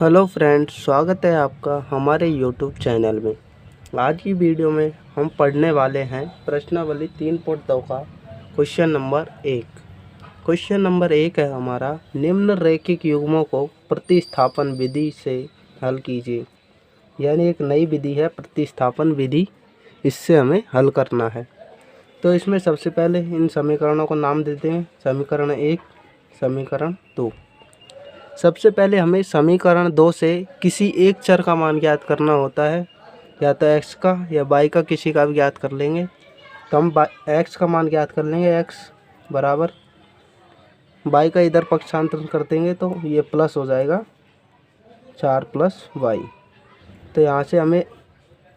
Hello friends, स्वागत है आपका हमारे यूट्यूब चैनल में। आज की वीडियो में हम पढ़ने वाले हैं प्रश्नावली 3.2 का क्वेश्चन नंबर 1। क्वेश्चन नंबर 1 है हमारा, निम्नलिखित युग्मों को प्रतिस्थापन विधि से हल कीजिए। यानी एक नई विधि है प्रतिस्थापन विधि, इससे हमें हल करना है। तो इसमें सबसे पहले इन समीकरणों को नाम देते हैं। समीकरण 1, समीकरण 2। सबसे पहले हमें समीकरण 2 से किसी एक चर का मान ज्ञात करना होता है, या तो x का या y का, किसी का भी ज्ञात कर लेंगे। तो हम x का मान ज्ञात कर लेंगे। x बराबर y का इधर पक्षांतरण कर देंगे तो ये प्लस हो जाएगा 4 + y। तो यहाँ से हमें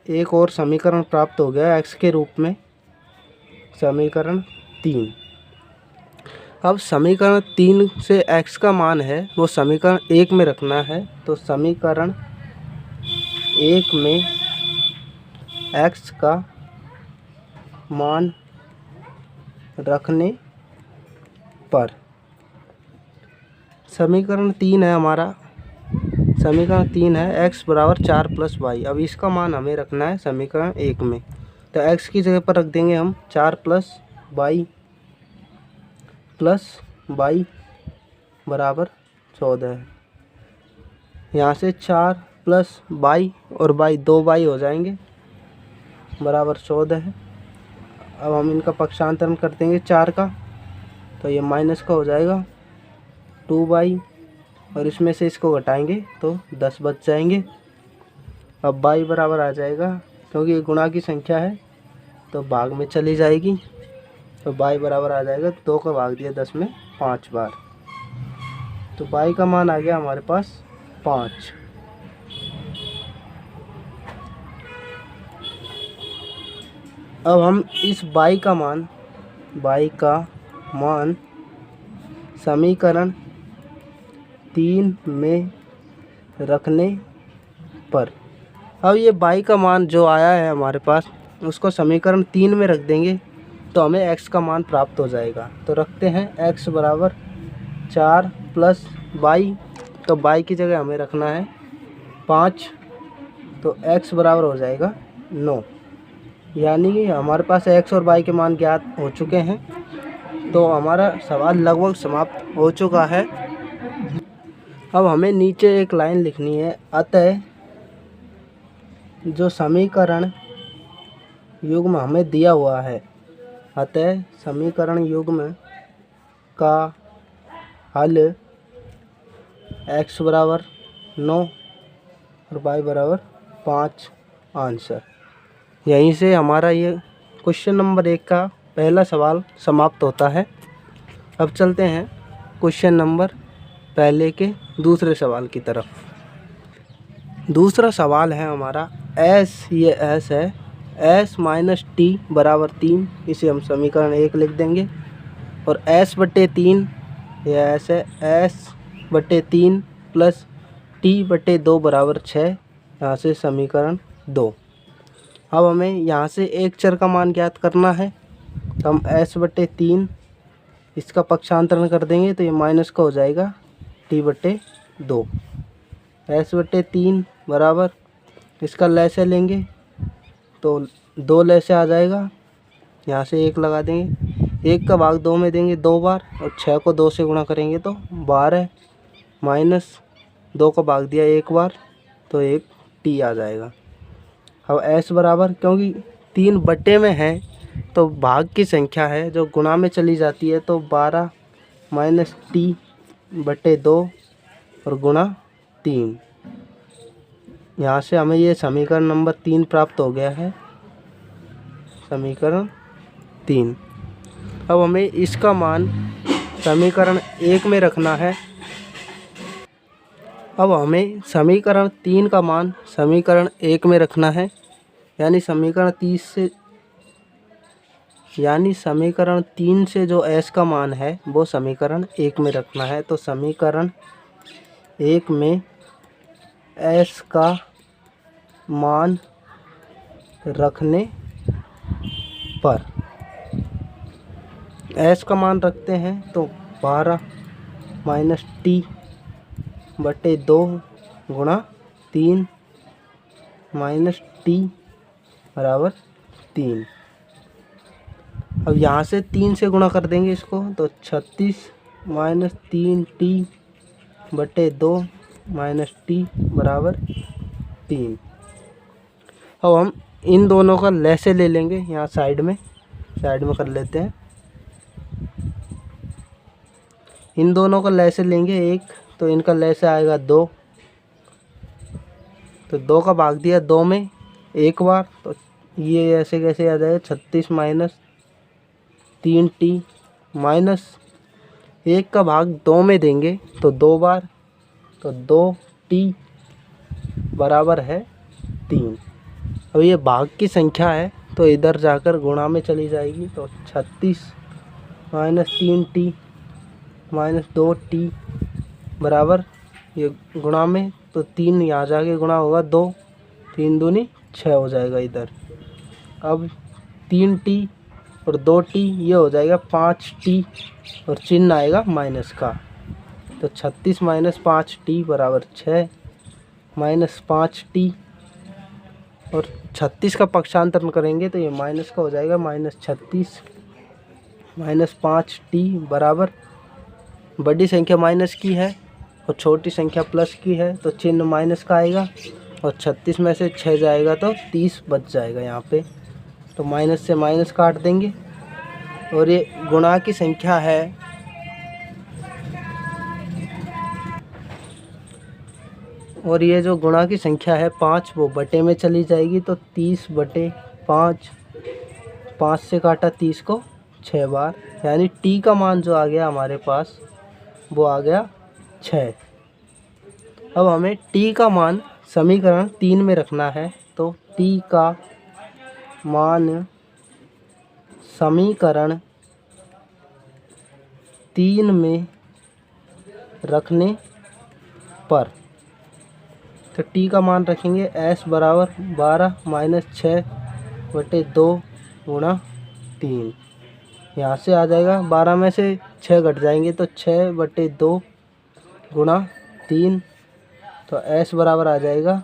एक और समीकरण प्राप्त हो गया x के रूप में, समीकरण 3। अब समीकरण 3 से x का मान है वो समीकरण 1 में रखना है। तो समीकरण 1 में x का मान रखने पर समीकरण 3 है हमारा, समीकरण 3 है x बराबर 4 + y। अब इसका मान हमें रखना है समीकरण 1 में। तो x की जगह पर रख देंगे हम 4 + y बराबर 14 है। यहाँ से 4 + y और y 2y हो जाएंगे, बराबर 14 है। अब हम इनका पक्षांतरण कर देंगे 4 का, तो ये माइनस का हो जाएगा 2y, और इसमें से इसको घटाएंगे तो 10 बच जाएंगे। अब y बराबर आ जाएगा, क्योंकि ये गुणा की संख्या है तो भाग में चली जाएगी। तो y बराबर आ जाएगा 2 का भाग दिया 10 में 5 बार। तो y का मान आ गया हमारे पास 5। अब हम इस y का मान समीकरण 3 में रखने पर, अब ये y का मान जो आया है हमारे पास उसको समीकरण 3 में रख देंगे तो हमें x का मान प्राप्त हो जाएगा। तो रखते हैं x बराबर 4 + y। तो y की जगह हमें रखना है 5, तो x बराबर हो जाएगा 9। यानी कि हमारे पास x और y के मान ज्ञात हो चुके हैं। तो हमारा सवाल लगभग समाप्त हो चुका है। अब हमें नीचे एक लाइन लिखनी है, अतः जो समीकरण युग्म हमें दिया हुआ है, अतः समीकरण युग्म का हल x बराबर 9 और y बराबर 5 आंसर। यहीं से हमारा ये क्वेश्चन नंबर 1 का पहला सवाल समाप्त होता है। अब चलते हैं क्वेश्चन नंबर पहले के दूसरे सवाल की तरफ। दूसरा सवाल है हमारा s, ये s है, s - t बराबर 3। इसे हम समीकरण 1 लिख देंगे। और s/3, यह s है, s/3 + t/2 बराबर 6। यहाँ से समीकरण 2। अब हमें यहाँ से एक चर का मान ज्ञात करना है। तो हम s/3 इसका पक्षांतरण कर देंगे तो ये माइनस का हो जाएगा t/2। s/3 बराबर, इसका लैसे लेंगे तो 2 लैसे आ जाएगा। यहाँ से 1 लगा देंगे, 1 का भाग 2 में देंगे 2 बार, और 6 को 2 से गुणा करेंगे तो 12, माइनस 2 का भाग दिया 1 बार तो 1 t आ जाएगा। अब s बराबर, क्योंकि 3 बटे में है तो भाग की संख्या है जो गुणा में चली जाती है, तो 12 - t/2 और गुणा 3। यहाँ से हमें ये समीकरण नंबर 3 प्राप्त हो गया है, समीकरण 3। अब हमें इसका मान समीकरण 1 में रखना है। अब हमें समीकरण 3 का मान समीकरण 1 में रखना है, यानी समीकरण 3 से जो s का मान है वो समीकरण 1 में रखना है। तो समीकरण 1 में s का मान रखने पर, s का मान रखते हैं तो 12 - t/2 गुणा 3 माइनस टी बराबर 3। अब यहाँ से 3 से गुणा कर देंगे इसको, तो 36 माइनस 3t बटे 2 माइनस टी बराबर 3। अब हम इन दोनों का लैसे ले लेंगे, यहाँ साइड में कर लेते हैं। इन दोनों का लैसे लेंगे एक, तो इनका लैसे आएगा 2, तो 2 का भाग दिया 2 में एक बार, तो ये ऐसे कैसे आ जाएगा 36 माइनस 3t माइनस 1 का भाग 2 में देंगे तो 2 बार, तो 2t बराबर है 3। अब ये भाग की संख्या है तो इधर जाकर गुणा में चली जाएगी, तो 36 माइनस 3t माइनस 2t बराबर ये गुणा में, तो 3 यहाँ जाके गुणा होगा 2, 3 दूनी 6 हो जाएगा इधर। अब 3t और 2t ये हो जाएगा 5t और चिन्ह आएगा माइनस का, तो 36 माइनस 5t बराबर 6 माइनस 5t, और 36 का पक्षांतरण करेंगे तो ये माइनस का हो जाएगा, माइनस 36 माइनस 5t बराबर, बड़ी संख्या माइनस की है और छोटी संख्या प्लस की है तो चिन्ह माइनस का आएगा, और 36 में से 6 जाएगा तो 30 बच जाएगा यहाँ पे, तो माइनस से माइनस काट देंगे। और ये गुणा की संख्या है, और ये जो गुणा की संख्या है 5 वो बटे में चली जाएगी, तो 30 बटे 5, 5 से काटा 30 को 6 बार, यानी t का मान जो आ गया हमारे पास वो आ गया 6। अब हमें t का मान समीकरण 3 में रखना है, तो t का मान समीकरण 3 में रखने पर, तो t का मान रखेंगे s बराबर 12 माइनस 6 बटे 2 गुणा 3। यहाँ से आ जाएगा 12 में से 6 घट जाएंगे तो 6 बटे 2 गुणा 3, तो s बराबर आ जाएगा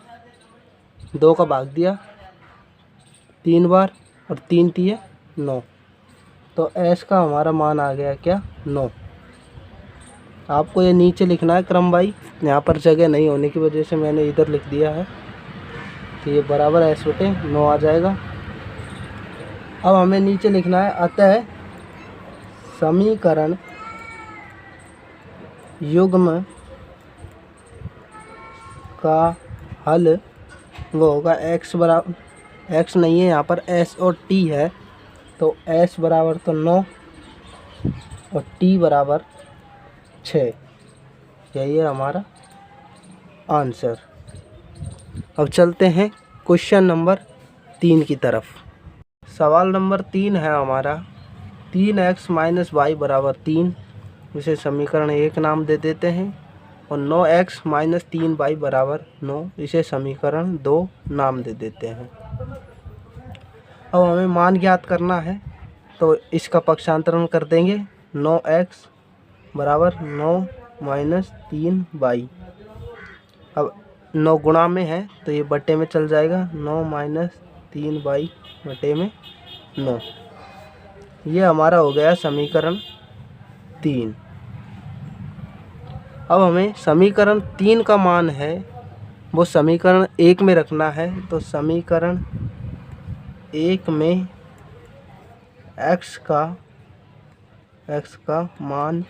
2 का भाग दिया 3 बार और 3 तिये 9, तो s का हमारा मान आ गया क्या 9। आपको ये नीचे लिखना है क्रम बाई, यहाँ पर जगह नहीं होने की वजह से मैंने इधर लिख दिया है, तो ये बराबर s बटे 9 आ जाएगा। अब हमें नीचे लिखना है अतः समीकरण युग्म का हल वो होगा x बराबर, x नहीं है यहाँ पर s और t है, तो s बराबर तो 9 और t बराबर 6, यही है हमारा आंसर। अब चलते हैं क्वेश्चन नंबर 3 की तरफ। सवाल नंबर 3 है हमारा 3x माइनस वाई बराबर 3, इसे समीकरण 1 नाम दे देते हैं, और 9x माइनस 3y बराबर 9, इसे समीकरण 2 नाम दे देते हैं। अब हमें मान ज्ञात करना है, तो इसका पक्षांतरण कर देंगे, 9x बराबर 9 माइनस 3y। अब 9 गुणा में है तो ये बटे में चल जाएगा, 9 माइनस 3y बटे में 9, ये हमारा हो गया समीकरण 3। अब हमें समीकरण 3 का मान है वो समीकरण 1 में रखना है, तो समीकरण 1 में x का मान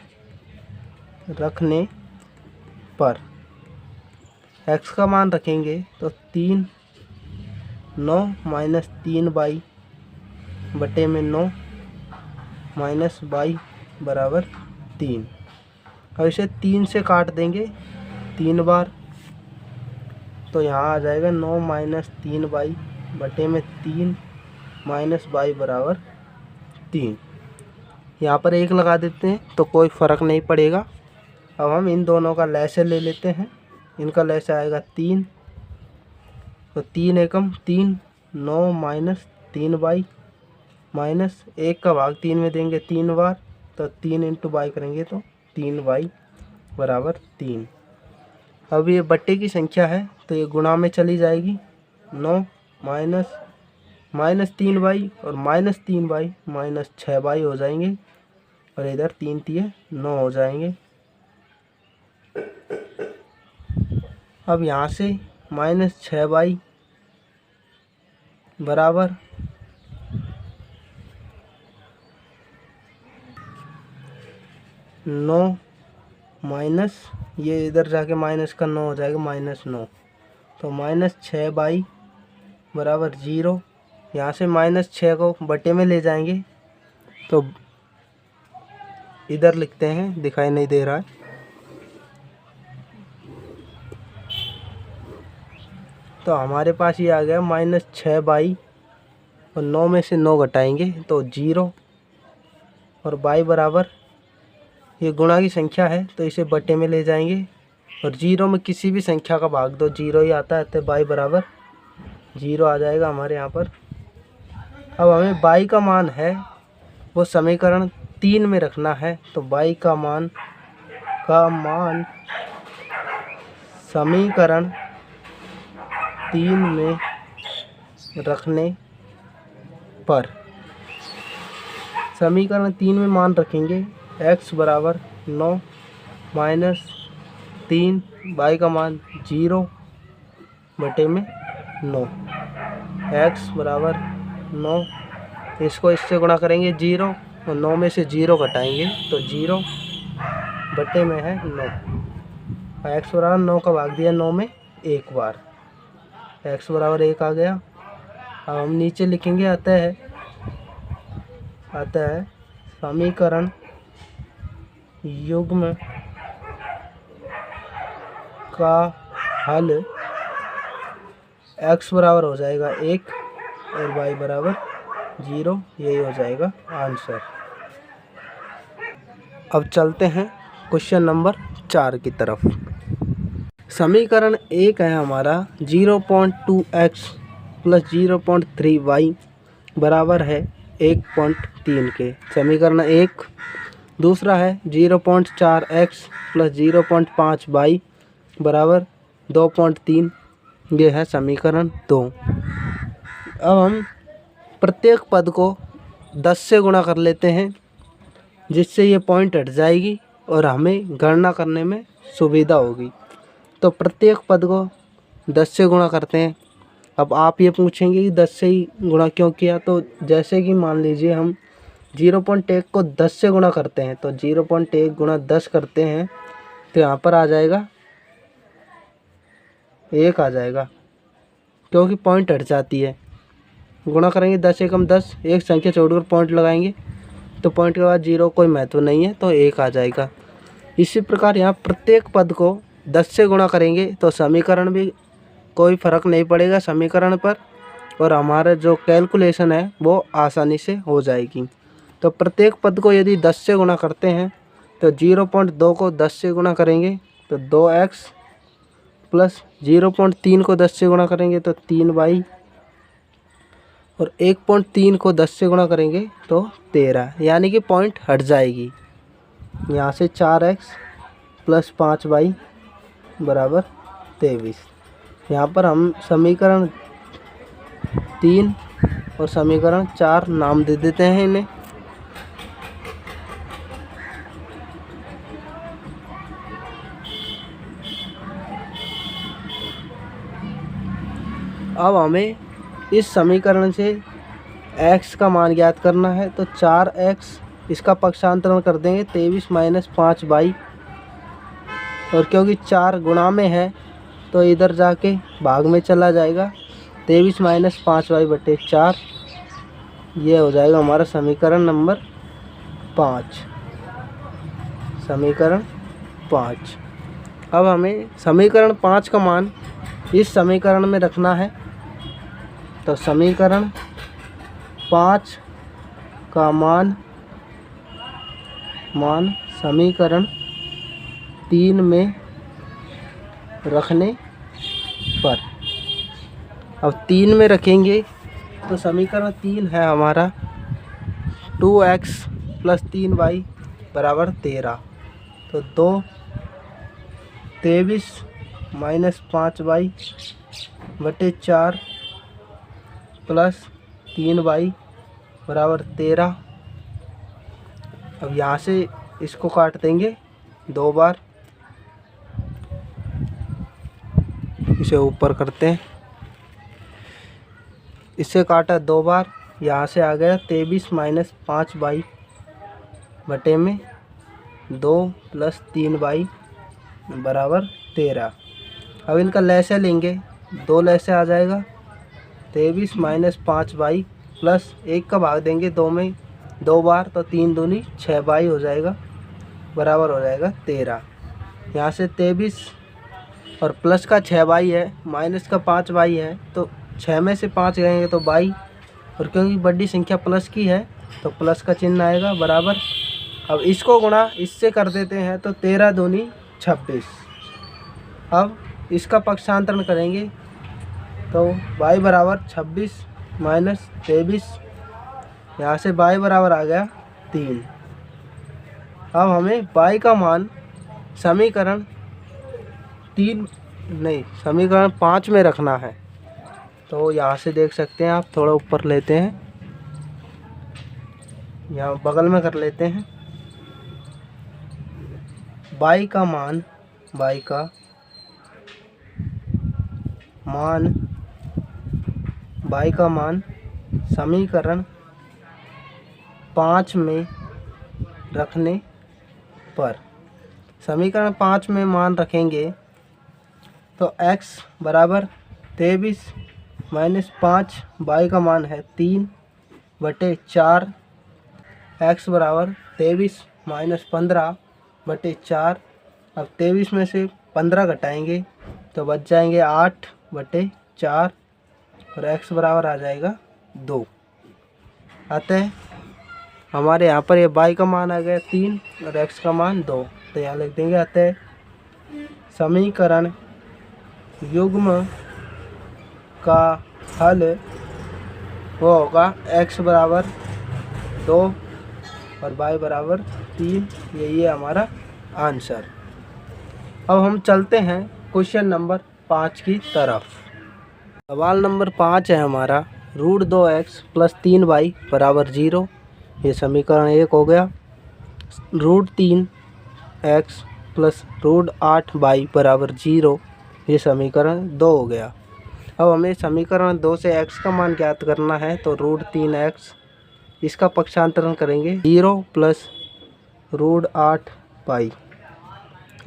रखने पर, x का मान रखेंगे तो 3 9 माइनस 3y बटे में 9 माइनस y बराबर 3। अब इसे 3 से काट देंगे 3 बार, तो यहाँ आ जाएगा 9 माइनस 3y बटे में 3 माइनस y बराबर 3। यहाँ पर 1 लगा देते हैं तो कोई फ़र्क नहीं पड़ेगा। अब हम इन दोनों का लैसे ले लेते हैं, इनका लैसे आएगा 3, तो 3 एकम 3, 9 माइनस 3y माइनस 1 का भाग 3 में देंगे 3 बार, तो 3 इंटू y करेंगे तो 3y बराबर 3। अब ये बट्टे की संख्या है तो ये गुणा में चली जाएगी। 9 माइनस 3y और -3y -6y हो जाएंगे और इधर 3 तिये 9 हो जाएंगे। अब यहाँ से -6y बराबर 9 माइनस ये इधर जाके माइनस का 9 हो जाएगा -9, तो -6y बराबर 0। यहाँ से -6 को बटे में ले जाएंगे तो इधर लिखते हैं, दिखाई नहीं दे रहा है। तो हमारे पास ये आ गया -6y और 9 में से 9 घटाएंगे तो 0 और y बराबर, ये गुणा की संख्या है तो इसे बटे में ले जाएंगे और 0 में किसी भी संख्या का भाग दो 0 ही आता है, तो y बराबर 0 आ जाएगा हमारे यहाँ पर। अब हमें y का मान है वो समीकरण 3 में रखना है, तो y का मान समीकरण 3 में रखने पर समीकरण 3 में मान रखेंगे x बराबर 9 -3 y का मान 0 बटे में 9, x बराबर 9, इसको इससे गुणा करेंगे 0 और 9 में से 0 घटाएंगे तो 0 बटे में है 9। x बराबर 9 का भाग दिया 9 में एक बार, x बराबर 1 आ गया। अब हम नीचे लिखेंगे आता है समीकरण युग्म का हल x बराबर हो जाएगा 1 और y बराबर 0, यही हो जाएगा आंसर। अब चलते हैं क्वेश्चन नंबर 4 की तरफ। समीकरण 1 है हमारा 0.2x प्लस 0.3y बराबर है 1.3 के, समीकरण 1। दूसरा है 0.4x प्लस 0.5y बराबर 2.3, ये है समीकरण 2। अब हम प्रत्येक पद को 10 से गुणा कर लेते हैं जिससे ये पॉइंट हट जाएगी और हमें गणना करने में सुविधा होगी। तो प्रत्येक पद को 10 से गुणा करते हैं। अब आप ये पूछेंगे कि 10 से ही गुणा क्यों किया, तो जैसे कि मान लीजिए हम 0.1 को 10 से गुणा करते हैं, तो 0.1 गुणा 10 करते हैं तो यहाँ पर आ जाएगा 1 आ जाएगा, क्योंकि पॉइंट हट जाती है। गुणा करेंगे 10 एकम 10, एक संख्या छोड़कर पॉइंट लगाएंगे तो पॉइंट के बाद 0 कोई महत्व नहीं है, तो 1 आ जाएगा। इसी प्रकार यहाँ प्रत्येक पद को 10 से गुणा करेंगे तो समीकरण भी कोई फ़र्क नहीं पड़ेगा समीकरण पर, और हमारा जो कैलकुलेशन है वो आसानी से हो जाएगी। तो प्रत्येक पद को यदि 10 से गुणा करते हैं तो 0.2 को 10 से गुणा करेंगे तो 2x प्लस 0.3 को 10 से गुणा करेंगे तो 3y और 1.3 को 10 से गुणा करेंगे तो 13, यानी कि पॉइंट हट जाएगी। यहाँ से 4x प्लस 5y बराबर 23। यहाँ पर हम समीकरण 3 और समीकरण 4 नाम दे देते हैं इन्हें। अब हमें इस समीकरण से x का मान ज्ञात करना है, तो 4x इसका पक्षांतरण कर देंगे 23 माइनस 5y, और क्योंकि 4 गुणा में है तो इधर जाके भाग में चला जाएगा, 23 माइनस 5y बटे 4, ये हो जाएगा हमारा समीकरण नंबर 5, समीकरण 5। अब हमें समीकरण 5 का मान इस समीकरण में रखना है, तो समीकरण 5 का मान समीकरण 3 में रखने पर, अब 3 में रखेंगे तो समीकरण 3 है हमारा 2x प्लस 3y बराबर 13, तो 23 -5y बटे 4 प्लस 3y बराबर 13। अब यहाँ से इसको काट देंगे 2 बार, इसे ऊपर करते हैं। इससे काटा 2 बार, यहाँ से आ गया 23 - 5y बटे में 2 प्लस 3y बराबर 13। अब इनका लैसे लेंगे, 2 लैसे आ जाएगा। 23 - 5y प्लस 1 का भाग देंगे 2 में 2 बार, तो 3 दूनी 6y हो जाएगा, बराबर हो जाएगा 13। यहाँ से 23 और प्लस का 6y है, माइनस का 5y है, तो 6 में से 5 गएंगे तो y, और क्योंकि बड़ी संख्या प्लस की है तो प्लस का चिन्ह आएगा, बराबर। अब इसको गुणा इससे कर देते हैं तो 13 दूनी 26। अब इसका पक्षांतरण करेंगे तो y बराबर 26 माइनस 23, यहाँ से y बराबर आ गया 3। अब हमें y का मान समीकरण 5 में रखना है। तो यहाँ से देख सकते हैं आप, थोड़ा ऊपर लेते हैं, यहाँ बगल में कर लेते हैं। y का मान समीकरण 5 में रखने पर, समीकरण 5 में मान रखेंगे तो x बराबर 23 माइनस 5, y का मान है 3 बटे 4, x बराबर 23 माइनस 15 बटे 4। अब 23 में से 15 घटाएंगे तो बच जाएंगे 8 बटे 4, और x बराबर आ जाएगा 2। अतः हमारे यहाँ पर ये y का मान आ गया 3 और x का मान 2, तो यहाँ लिख देंगे अतः समीकरण युग्म का हल वो होगा x बराबर 2 और y बराबर 3। यही है हमारा आंसर। अब हम चलते हैं क्वेश्चन नंबर 5 की तरफ। सवाल नंबर 5 है हमारा, √2x प्लस 3y बराबर 0। ये समीकरण 1 हो गया। √3x प्लस √8y बराबर 0, ये समीकरण 2 हो गया। अब हमें समीकरण 2 से x का मान ज्ञात करना है, तो √3x, इसका पक्षांतरण करेंगे 0 प्लस √8y,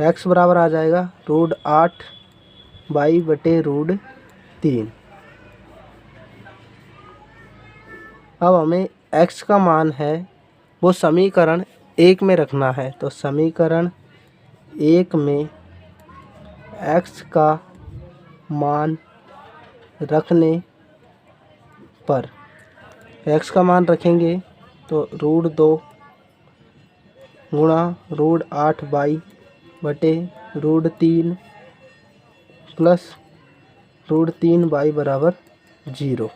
x बराबर आ जाएगा √8y बटे √3। अब हमें x का मान है वो समीकरण 1 में रखना है, तो समीकरण 1 में x का मान रखने पर, x का मान रखेंगे तो √2 गुणा √8y बटे √3 प्लस √3y बराबर 0।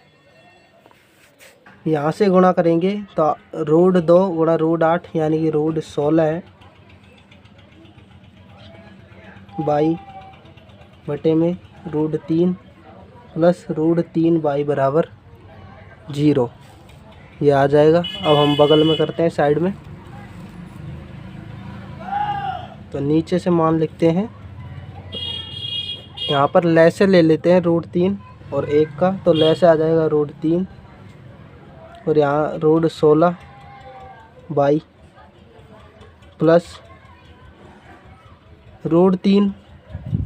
यहाँ से गुणा करेंगे तो √2 गुणा √8 यानी कि √16 y बटे में √3 प्लस √3y बराबर 0, ये आ जाएगा। अब हम बगल में करते हैं, साइड में, तो नीचे से मान लिखते हैं। यहाँ पर लैसे ले लेते हैं √3 और 1 का, तो लैसे आ जाएगा √3 और यहाँ √16y प्लस √3,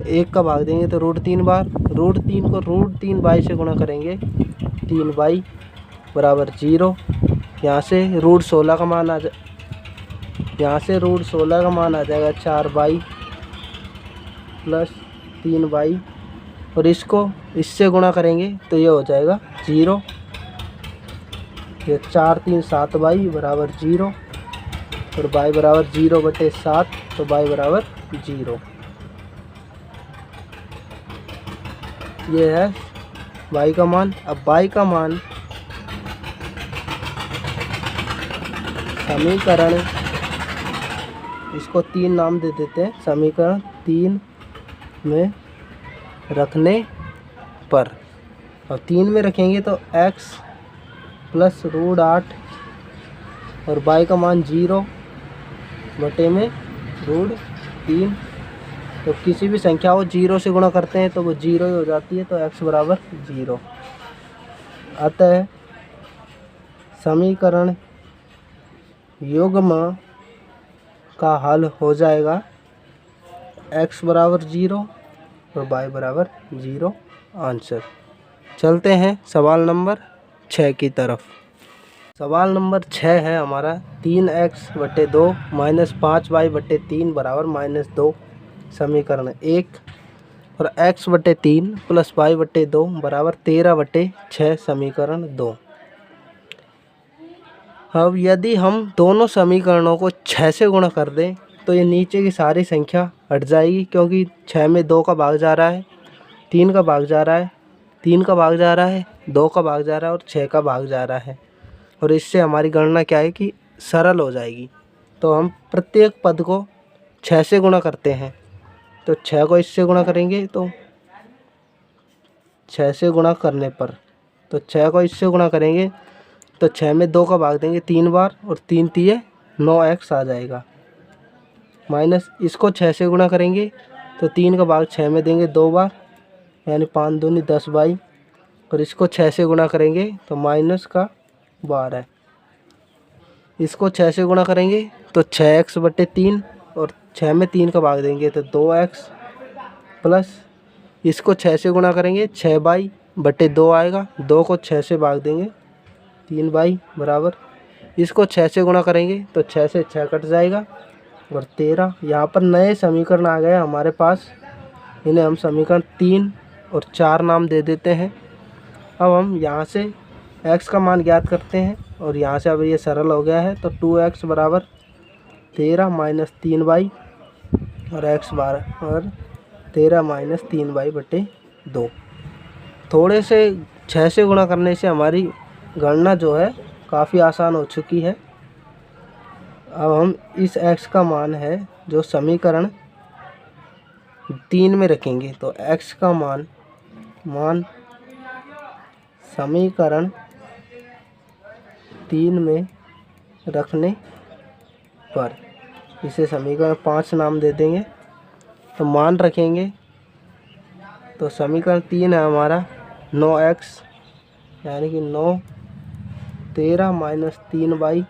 1 का भाग देंगे तो √3 बार, √3 को √3y से गुणा करेंगे 3y बराबर 0। यहाँ से √16 का मान आ जाएगा 4y प्लस 3y, और इसको इससे गुणा करेंगे तो ये हो जाएगा 0। ये 4 3 7y बराबर 0, और y बराबर 0 बटे 7, तो y बराबर 0। ये है y का मान। अब y का मान समीकरण, इसको 3 नाम दे देते हैं, समीकरण 3 में रखने पर। और 3 में रखेंगे तो x प्लस √8 और y का मान 0 बटे में √3। तो किसी भी संख्या को 0 से गुणा करते हैं तो वो 0 ही हो जाती है, तो x बराबर 0। अतः समीकरण युग्म का हल हो जाएगा x बराबर 0 और y बराबर 0 आंसर। चलते हैं सवाल नंबर 6 की तरफ। सवाल नंबर 6 है हमारा 3x/2 माइनस 5y/3 बराबर -2। समीकरण 1 और x/3 प्लस y/2 बराबर 13/6। समीकरण 2। अब यदि हम दोनों समीकरणों को 6 से गुणा कर दें तो ये नीचे की सारी संख्या हट जाएगी, क्योंकि 6 में 2 का भाग जा रहा है, 3 का भाग जा रहा है, 3 का भाग जा रहा है, 2 का भाग जा रहा है और 6 का भाग जा रहा है। और इससे हमारी गणना क्या है कि सरल हो जाएगी। तो हम प्रत्येक पद को 6 से गुणा करते हैं। तो 6 को इससे गुणा करेंगे तो 6 से गुणा करने पर, तो 6 को इससे गुणा करेंगे तो 6 में 2 का भाग देंगे 3 बार और 3 तिये 9x आ जाएगा। माइनस इसको 6 से गुणा करेंगे तो 3 का भाग 6 में देंगे 2 बार, यानी 5 दूनी 10 बाई। और इसको 6 से गुणा करेंगे तो माइनस का 12। इसको 6 से गुणा करेंगे तो 6x/3 और 6 में 3 का भाग देंगे तो 2x प्लस इसको 6 से गुणा करेंगे 6y/2 आएगा, 2 को 6 से भाग देंगे 3y बराबर। इसको 6 से गुणा करेंगे तो 6 से 6 कट जाएगा और 13। यहाँ पर नए समीकरण आ गए हमारे पास, इन्हें हम समीकरण 3 और 4 नाम दे देते हैं। अब हम यहाँ से x का मान ज्ञात करते हैं और यहाँ से अब ये सरल हो गया है। तो 2x बराबर 13 माइनस 3y और x बराबर 13 माइनस 3y/2। थोड़े से 6 से गुणा करने से हमारी गणना जो है काफ़ी आसान हो चुकी है। अब हम इस x का मान है जो समीकरण 3 में रखेंगे। तो x का मान समीकरण 3 में रखने पर इसे समीकरण 5 नाम दे देंगे। तो मान रखेंगे तो समीकरण 3 है हमारा 9x, यानी कि 9 13 माइनस 3y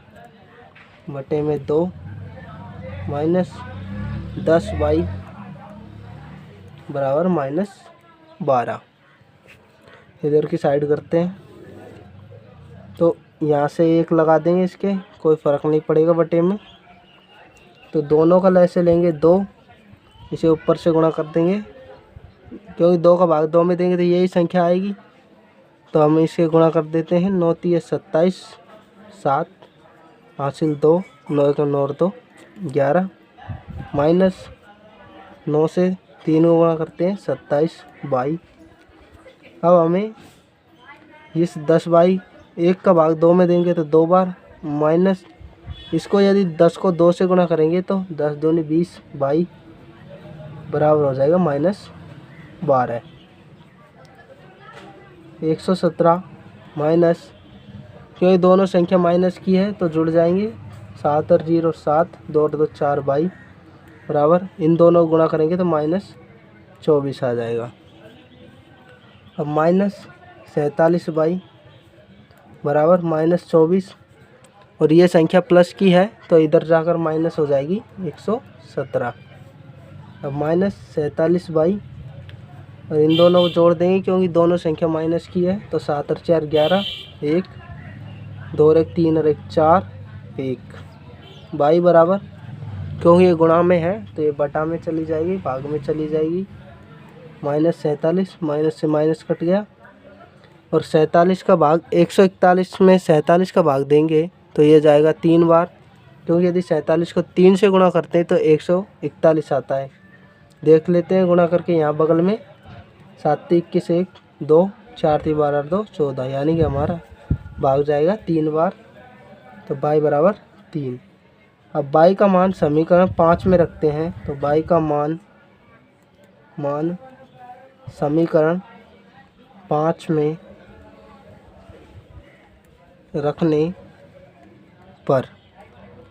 बटे में 2 माइनस 10y बराबर -12। इधर की साइड करते हैं तो यहाँ से 1 लगा देंगे, इसके कोई फ़र्क नहीं पड़ेगा बटे में। तो दोनों का लैसे लेंगे 2, इसे ऊपर से गुणा कर देंगे, क्योंकि 2 का भाग 2 में देंगे तो यही संख्या आएगी। तो हम इसे गुणा कर देते हैं। 9 तिये 27, 7 हासिल 2, 9 का 9 और 2 11 माइनस 9 से 3 को गुणा करते हैं 27 22। अब हमें इस 10 बाई 1 का भाग 2 में देंगे तो 2 बार, माइनस इसको यदि 10 को 2 से गुणा करेंगे तो 10 दूनी 20 22 बराबर हो जाएगा -12। 117 माइनस, क्योंकि दोनों संख्या माइनस की है तो जुड़ जाएंगे 7 और 0 7, 2 और 2 4 22 बराबर, इन दोनों को गुणा करेंगे तो -24 आ जाएगा। अब -47y बराबर -24, और ये संख्या प्लस की है तो इधर जाकर माइनस हो जाएगी 117। अब -47y और इन दोनों को जोड़ देंगे, क्योंकि दोनों संख्या माइनस की है। तो 7 और 4 11, 1 2 और 1 3 और 1 4 1 y बराबर, क्योंकि ये गुणा में है तो ये बटा में चली जाएगी, भाग में चली जाएगी। -47 माइनस से माइनस कट गया, और 47 का भाग 141 में 47 का भाग देंगे तो ये जाएगा 3 बार, क्योंकि यदि 47 को 3 से गुणा करते हैं तो 141 आता है। देख लेते हैं गुणा करके, यहाँ बगल में 7 21 1 2 4 3 12 2 14, यानी कि हमारा भाग जाएगा 3 बार। तो y बराबर 3। अब y का मान समीकरण 5 में रखते हैं। तो y का मान समीकरण 5 में रखने पर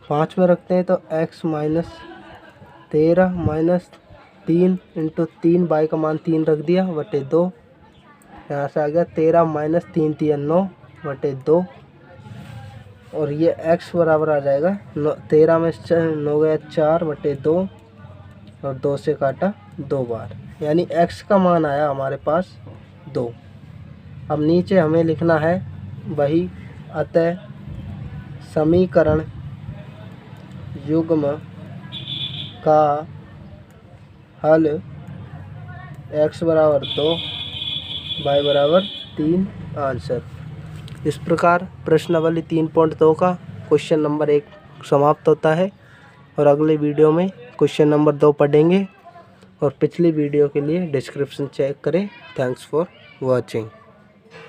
5 में रखते हैं तो x minus 13 minus 3 into 3 by का मान 3 रख दिया बटे 2। यहाँ से आ गया 13 माइनस 3 3 9 बटे 2 और ये x बराबर आ जाएगा 13 में 9 गया 4 बटे 2 और 2 से काटा 2 बार, यानी x का मान आया हमारे पास 2। अब नीचे हमें लिखना है वही, अतः समीकरण युग्म का हल x बराबर 2 y बराबर 3 आंसर। इस प्रकार प्रश्नावली 3.2 का क्वेश्चन नंबर 1 समाप्त होता है और अगले वीडियो में क्वेश्चन नंबर 2 पढ़ेंगे और पिछली वीडियो के लिए डिस्क्रिप्शन चेक करें। Thanks for watching.